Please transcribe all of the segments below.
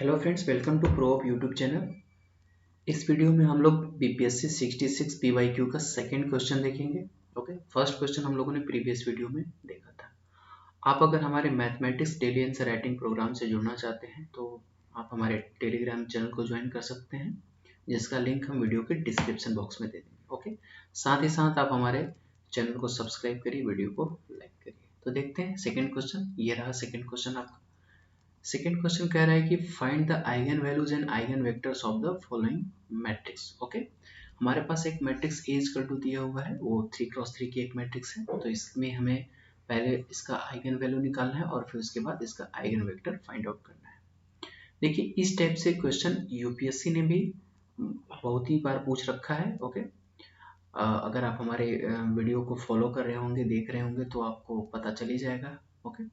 Hello friends, welcome to pro of YouTube channel. इस video में हम लोग बीपीएससी 66 पीवाईक्यू का सेकंड क्वेश्चन देखेंगे। ओके, फर्स्ट क्वेश्चन हम लोगों ने प्रीवियस वीडियो में देखा था। आप अगर हमारे mathematics daily answer writing programme से जुड़ना चाहते हैं तो आप हमारे टेलीग्राम चैनल को ज्वाइन कर सकते हैं, जिसका लिंक हम वीडियो के डिस्क्रिप्शन बॉक्स में दे देंगे। ओके, साथ ही साथ आप हमारे चैनल को सब्सक्राइब करिए, वीडियो को लाइक करिए। तो देखते हैं सेकेंड क्वेश्चन। ये रहा सेकेंड क्वेश्चन आपका। सेकेंड क्वेश्चन कह रहा है कि find the eigen values and eigen vectors of the following matrix. Okay, हमारे पास एक मैट्रिक्स ए इक्वल टू दिया हुआ है, वो 3x3 की एक मैट्रिक्स है। तो इसमें हमें पहले इसका आइगन वैल्यू निकालना है और फिर उसके बाद इसका आइगन वेक्टर फाइंड आउट करना है। देखिए, इस टाइप से क्वेश्चन यूपीएससी ने भी बहुत ही बार पूछ रखा है। ओके, अगर आप हमारे वीडियो को फॉलो कर रहे होंगे, देख रहे होंगे, तो आपको पता चल ही जाएगा। ओके,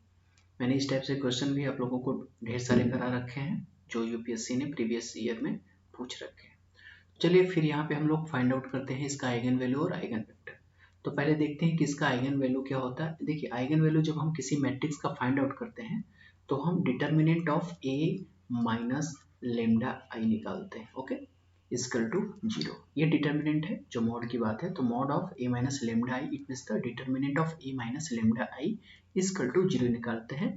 मैंने इस टाइप से क्वेश्चन भी आप लोगों को ढेर सारे करा रखे हैं जो यूपीएससी ने प्रीवियस ईयर में पूछ रखे हैं। चलिए फिर यहाँ पे हम लोग फाइंड आउट करते हैं इसका आइगन वैल्यू और आइगन वेक्टर। तो पहले देखते हैं कि इसका आइगन वैल्यू क्या होता है। देखिए, आइगन वैल्यू जब हम किसी मैट्रिक्स का फाइंड आउट करते हैं तो हम determinant of A minus lambda I निकालते हैं। Okay, equal to 0। ये डिटर्मिनेंट है जो मॉड की बात है। तो mod of A minus lambda I it means the determinant of A minus lambda I equal to 0 निकालते हैं,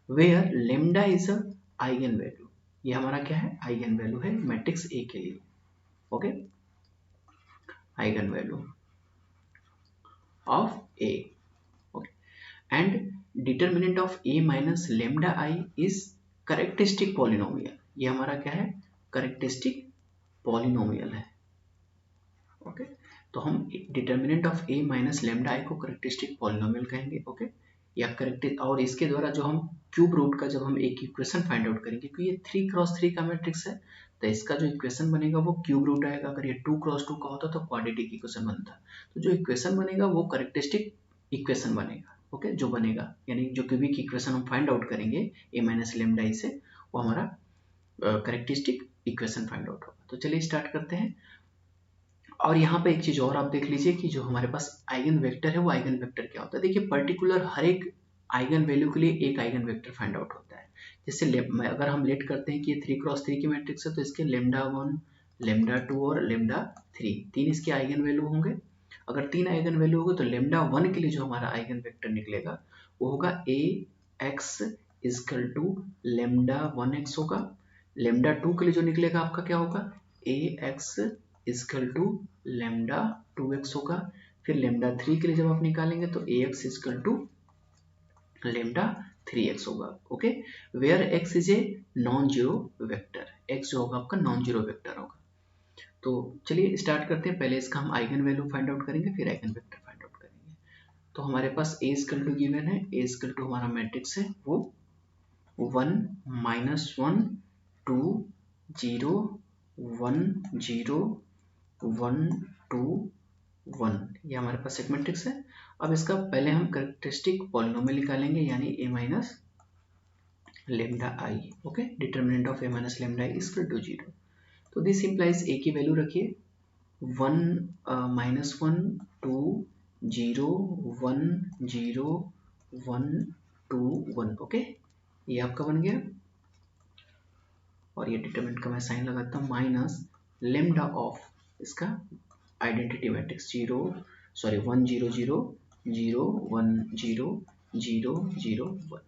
where lambda is a eigenvalue. ये हमारा क्या है? आइगन वैल्यू है मैट्रिक्स ए के लिए। Okay, eigenvalue of A. Okay, and determinant of A minus lambda I is characteristic polynomial. ये हमारा क्या है? करेक्टरिस्टिक पॉलिनोमियल है। ओके, तो हम determinant of A minus lambda आई को करेक्टरिस्टिक पॉलिनोमियल कहेंगे। ओके, या करेक्ट, और इसके द्वारा जो हम क्यूब रूट का जब हम एक इक्वेशन फाइंड आउट करेंगे, क्योंकि ये 3x3 का मैट्रिक्स है, तो इसका जो इक्वेशन बनेगा वो क्यूब रूट आएगा। अगर ये 2x2 का होता तो क्वाड्रेटिक इक्वेशन बनता। तो जो इक्वेशन बनेगा वो करेक्टरिस्टिक इक्वेशन बनेगा। ओके, जो बनेगा यानी जो क्यूबिक इक्वेशन हम फाइंड आउट करेंगे ए माइनस लेमडा आई से, वो हमारा करेक्टरिस्टिक इक्वेशन फाइंड आउट होगा। तो चलिए स्टार्ट करते हैं। और यहाँ पे एक चीज और आप देख लीजिए कि जो हमारे पास आइगन वेक्टर है वो आइगन वेक्टर क्या होता है। देखिए, पर्टिकुलर हर एक आइगन वैल्यू के लिए एक आइगन वेक्टर फाइंड आउट होता है। जैसे अगर हम लेट करते हैं कि ये 3x3 की मैट्रिक्स है, तो इसके लेमडा 1, लेमडा 2 और लेमडा 3 तीन इसके आइगन वैल्यू होंगे। अगर तीन आइगन वैल्यू होगा तो लेमडा 1 के लिए जो हमारा आइगन वेक्टर निकलेगा वो होगा A X equal to lambda 1x होगा। लेमडा 2 के लिए जो निकलेगा आपका क्या होगा? A X equal to lambda 2x होगा। फिर लेमडा 3 के लिए जब आप निकालेंगे तो A X equal to lambda 3x होगा। Okay, where x is a non zero vector. x जो होगा आपका नॉन जीरो वेक्टर होगा। तो चलिए स्टार्ट करते हैं। पहले इसका हम आइगन वैल्यू फाइंड आउट करेंगे, फिर आइगन वेक्टर फाइंड आउट करेंगे। तो हमारे पास a इजकल टू गिवन है। a इजकल टू हमारा मैट्रिक्स है वो 1 माइनस 1 2 0 1 0 1 2 1, ये हमारे पास एक मैट्रिक्स है। अब इसका पहले हम कैरेक्टरिस्टिक पॉलिनोमियल निकालेंगे, यानी a minus lambda I. Okay, determinant of a minus lambda I equal to 0। तो दिस इंप्लाइज a की वैल्यू रखिए 1 माइनस 1 2 0 1 0 1 2 1। ओके, ये आपका बन गया। और ये डिटर्मिनेंट का मैं साइन लगाता हूँ, माइनस लेमडा ऑफ इसका आइडेंटिटी मैट्रिक्स 1 0 0 0 1 0 0 0 1,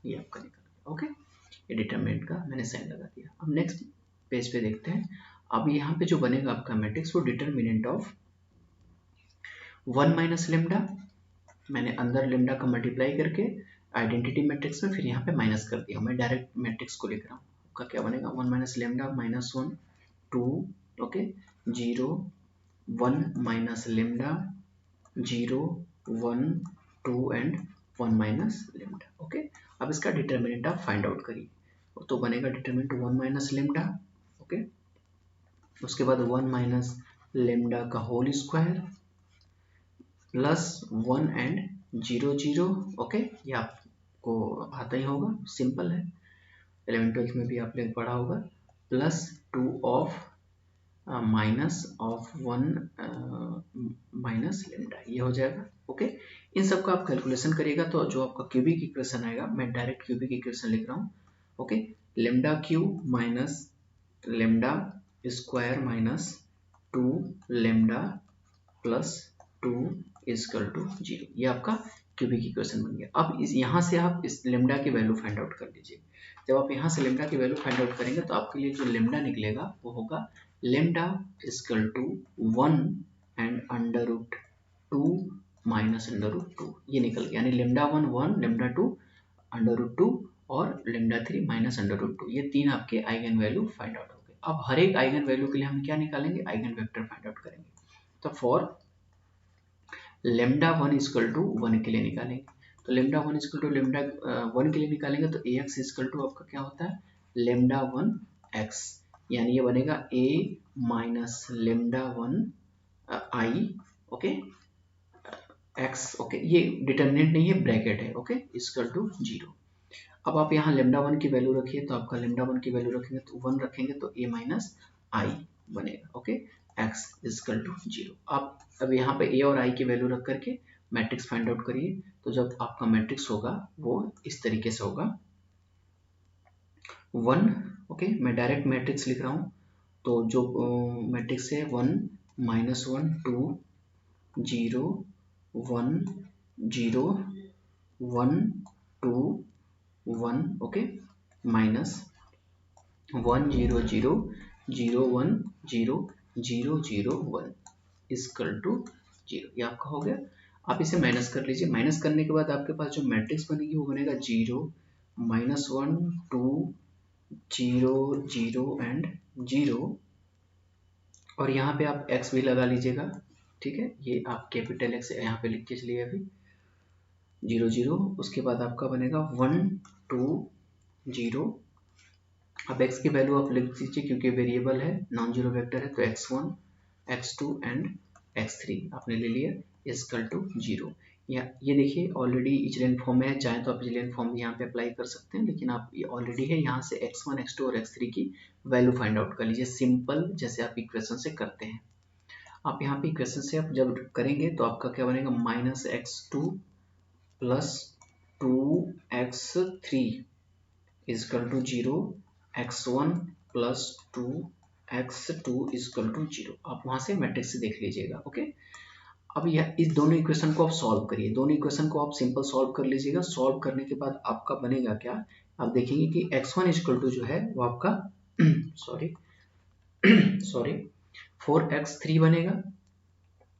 ये आपका निकल गया। ओके, ये डिटरमिनेंट का मैंने साइन लगा दिया। अब नेक्स्ट पेज पे देखते हैं। अब यहाँ पे जो बनेगा आपका मैट्रिक्स वो डिटरमिनेंट ऑफ 1 माइनस लेमडा, मैंने अंदर लेमडा का मल्टीप्लाई करके आइडेंटिटी मैट्रिक्स में फिर यहाँ पे माइनस कर दिया। मैं डायरेक्ट मैट्रिक्स को लिख रहा हूँ। आपका क्या बनेगा? 1 minus lambda minus 1 2 okay 0 1 minus lambda 0 1 2 and 1 minus lambda. Okay, अब इसका डिटर्मिनेंट आप फाइंड आउट करिए। तो बनेगा डिटर्मिनेंट 1 माइनस लेमडा। ओके, उसके बाद 1 माइनस लेमडा का whole square plus 1 and 0 0। Okay, ये आपको आता ही होगा, सिंपल है, 11th-12th में भी आपने पढ़ा होगा। Plus 2 of minus of 1 minus lambda, ये हो जाएगा। ओके, इन सब का आप कैलकुलेशन करिएगा तो जो आपका क्यूबिक इक्वेशन आएगा, मैं डायरेक्ट क्यूबिक इक्वेशन लिख रहा हूँ। Okay, lambda cube minus lambda square minus 2 lambda plus 2 equal to 0। ये आपका क्यूबिक इक्वेशन बन गया। अब इस यहाँ से आप इस लेमडा की वैल्यू फाइंड आउट कर लीजिए। जब आप यहाँ से लेमडा की वैल्यू फाइंड आउट करेंगे तो आपके लिए जो लेमडा निकलेगा वो होगा lambda equal to 1 and under root 2 minus under root 2, ये निकल गया। यानी लेमडा 1 लेमडा 2 अंडर रूट 2 और लेमडा 3 माइनस अंडर रूट 2, ये तीन आपके आइगन वैल्यू फाइंड आउट हो गए। अब हर एक आइगन वैल्यू के लिए हम क्या निकालेंगे, आइगन वेक्टर फाइंड आउट करेंगे। तो फॉर लेमडा 1 इजकल टू 1 के लिए निकालेंगे, तो लेमडा 1 इजकल टू लेमडा 1 के लिए निकालेंगे तो ए एक्स इजकल टू आपका क्या होता है लेमडा 1 एक्स, यानी ये बनेगा ए माइनस लेमडा 1 आई, ओके एक्स, ओके ये डिटर्मिनेंट नहीं है, ब्रैकेट है, ओके इजकल टू 0। अब आप यहाँ लेमडा 1 की वैल्यू रखिए, तो आपका लेमडा 1 की वैल्यू रखेंगे तो 1 रखेंगे तो a माइनस आई बनेगा, ओके x इजकल टू 0। आप अब यहाँ पे a और i की वैल्यू रख करके मैट्रिक्स फाइंड आउट करिए। तो जब आपका मैट्रिक्स होगा वो इस तरीके से होगा 1, ओके मैं डायरेक्ट मैट्रिक्स लिख रहा हूँ। तो जो मैट्रिक्स है 1 minus 1 2 0 1 0 1 2 1, okay minus 1 0 0 0 1 0 0 0 1 equal to 0, ये आपका हो गया। आप इसे माइनस कर लीजिए। माइनस करने के बाद आपके पास जो मैट्रिक्स बनेगी वो बनेगा 0 माइनस 1 2 0 0 एंड 0, और यहाँ पे आप x भी लगा लीजिएगा, ठीक है। ये आप कैपिटल x यहाँ पे लिख के चलिए अभी 0 0, उसके बाद आपका बनेगा 1 2 0। अब x की वैल्यू आप लिख दीजिए क्योंकि वेरिएबल है, नॉन जीरो वेक्टर है, तो x1 x2 एंड x3 आपने ले लिया इजकल टू 0। या ये देखिए ऑलरेडी इचलेन फॉर्म में है, चाहे तो आप इचलेन फॉर्म भी यहाँ पे अप्लाई कर सकते हैं, लेकिन आप ये ऑलरेडी है, यहाँ से x1 x2 और x3 की वैल्यू फाइंड आउट कर लीजिए, सिंपल जैसे आप इक्वेशन से करते हैं। आप यहाँ पे इक्वेशन से आप जब करेंगे तो आपका क्या बनेगा minus x2 plus 2x3 equal to 0, x1 plus 2x2 equal to 0। आप वहां से मैट्रिक्स से देख लीजिएगा, ओके। अब यह इस दोनों इक्वेशन को आप सॉल्व करिए, दोनों इक्वेशन को आप सिंपल सॉल्व कर लीजिएगा। सॉल्व करने के बाद आपका बनेगा क्या, आप देखेंगे कि x1 इजकल टू जो है वो आपका सॉरी 4x3 बनेगा।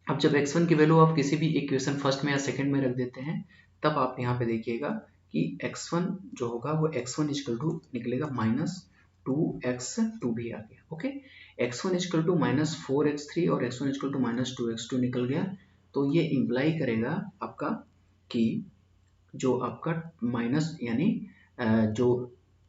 अब जब x1 की वैल्यू आप किसी भी इक्वेशन फर्स्ट में या सेकंड में रख देते हैं, तब आप यहाँ पे देखिएगा कि x1 जो होगा वो x1 इजकल टू निकलेगा माइनस 2x2 भी आ गया, okay. x1 is equal to minus 4x3 और x1 is equal to minus 2x2 निकल गया। तो ये इम्प्लाई करेगा आपका कि जो आपका माइनस यानी जो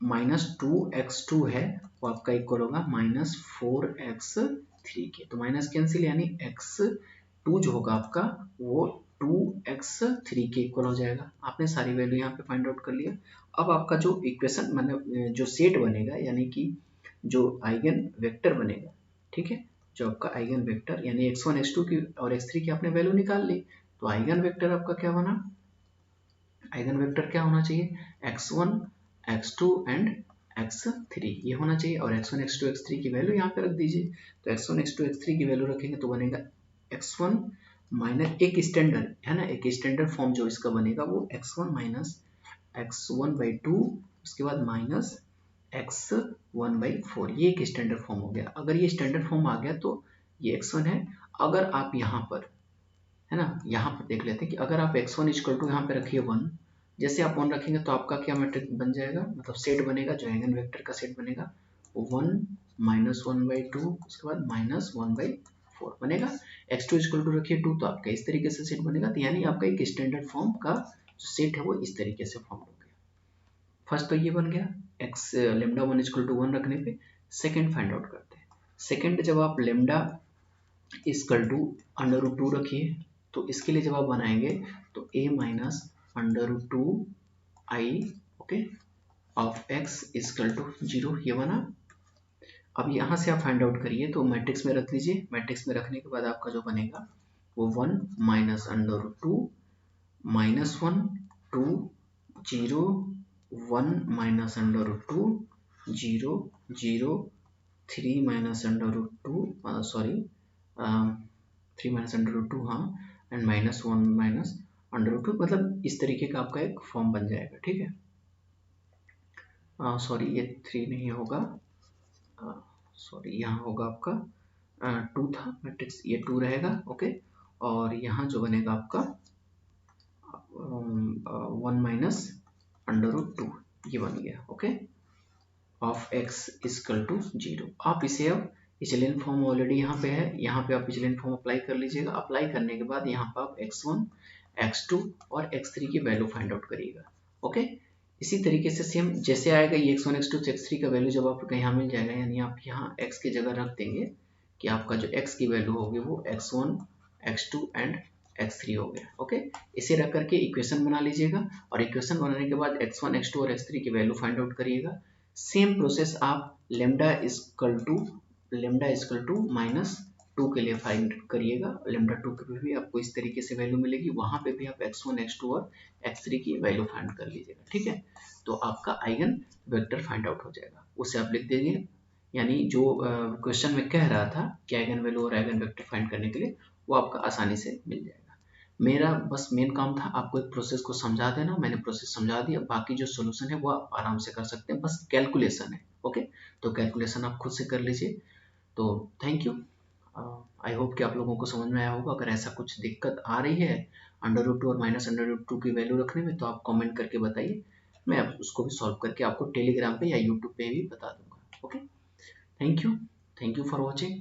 माइनस 2x2 है वो आपका इक्वल होगा माइनस 4x3 के, तो माइनस कैंसिल, यानी x2 जो होगा आपका वो 2x3 के इक्वल हो जाएगा। आपने सारी वैल्यू यहाँ पे फाइंड आउट कर लिया। अब आपका जो इक्वेशन मतलब जो सेट बनेगा, यानी कि जो आइगन वेक्टर बनेगा, ठीक है, जो आपका आइगन वेक्टर यानी x1 x2 की और x3 की आपने वैल्यू निकाल ली, तो आइगन वेक्टर आपका क्या बना, आइगन वेक्टर क्या होना चाहिए x1 x2 एंड x3 ये होना चाहिए, और x1 x2 x3 की वैल्यू यहाँ पे रख दीजिए। तो x1 x2 x3 की वैल्यू रखेंगे तो बनेगा x1 माइनस एक स्टैंडर्ड है ना, एक स्टैंडर्ड फॉर्म जो इसका बनेगा वो x1 माइनस x1/2, उसके बाद माइनस x1/4, ये एक स्टैंडर्ड फॉर्म हो गया। अगर ये स्टैंडर्ड फॉर्म आ गया तो ये x1 है। अगर आप यहाँ पर है ना, यहाँ पर देख लेते हैं कि अगर आप x1 इक्वल टू यहाँ पे रखिए 1, जैसे आप 1 रखेंगे तो आपका क्या मैट्रिक्स बन जाएगा, मतलब सेट बनेगा, जो आइगन वेक्टर का सेट बनेगा वो 1 माइनस 1/2, उसके बाद माइनस 1/4 बनेगा। x2 इक्वल टू रखिए 2, तो आपका इस तरीके से सेट बनेगा। तो यानी आपका एक स्टैंडर्ड फॉर्म का जो सेट है वो इस तरीके से फॉर्म हो गया। फर्स्ट तो ये बन गया x लेमडा 1 इक्वल टू 1 रखने पे। सेकेंड फाइंड आउट करते हैं। सेकेंड, जब आप lambda equal to under root 2 रखिए, तो इसके लिए जब आप बनाएंगे तो a minus under root 2 I, okay, of x equal to 0, ये बना। अब यहाँ से आप फाइंड आउट करिए, तो मैट्रिक्स में रख लीजिए। मैट्रिक्स में रखने के बाद आपका जो बनेगा वो 1 minus under root 2 minus 1 2 0 1 minus under root 2 0 0 3 minus under root 2 sorry 3 minus under root 2 हाँ, and minus 1 minus under root 2, मतलब इस तरीके का आपका एक फॉर्म बन जाएगा। ठीक है, सॉरी ये 3 नहीं होगा, सॉरी यहाँ होगा आपका 2 था मैट्रिक्स, ये 2 रहेगा। ओके, और यहाँ जो बनेगा आपका 1 माइनस अंडर रूट 2, ये बन गया। Okay, of x equal to 0। आप इसे अब इचेलियन फॉर्म ऑलरेडी यहाँ पे है, यहाँ पे आप इचेलियन फॉर्म अप्लाई कर लीजिएगा। अप्लाई करने के बाद यहाँ पे आप x1 x2 और x3 की वैल्यू फाइंड आउट करिएगा। ओके, इसी तरीके से सेम जैसे आएगा ये x1 x2 x3 का वैल्यू जब आपको यहाँ मिल जाएगा, यानी आप यहाँ x की जगह रख देंगे कि आपका जो x की वैल्यू होगी वो x1 x2 एंड x3 हो गया। ओके, इसे रख करके इक्वेशन बना लीजिएगा, और इक्वेशन बनाने के बाद x1 x2 और x3 की वैल्यू फाइंड आउट करिएगा। सेम प्रोसेस आप लेमडा इक्वल टू माइनस 2 के लिए फाइंड करिएगा। लेमडा 2 के भी आपको इस तरीके से वैल्यू मिलेगी, वहां पे भी आप x1 x2 और x3 की वैल्यू फाइंड कर लीजिएगा। ठीक है, तो आपका आइगन वेक्टर फाइंड आउट हो जाएगा, उसे आप लिख दीजिए। यानी जो क्वेश्चन में कह रहा था कि आइगन वैल्यू और आइगन वेक्टर फाइंड करने के लिए, वो आपका आसानी से मिल जाएगा। मेरा बस मेन काम था आपको एक प्रोसेस को समझा देना, मैंने प्रोसेस समझा दिया, बाकी जो सोल्यूशन है वो आप आराम से कर सकते हैं, बस कैलकुलेशन है। ओके, तो कैलकुलेशन आप खुद से कर लीजिए। तो थैंक यू, आई होप कि आप लोगों को समझ में आया होगा। अगर ऐसा कुछ दिक्कत आ रही है अंडर रूट 2 और माइनस अंडर रूट 2 की वैल्यू रखने में, तो आप कमेंट करके बताइए, मैं उसको भी सॉल्व करके आपको टेलीग्राम पे या यूट्यूब पे भी बता दूंगा। Okay, thank you for watching.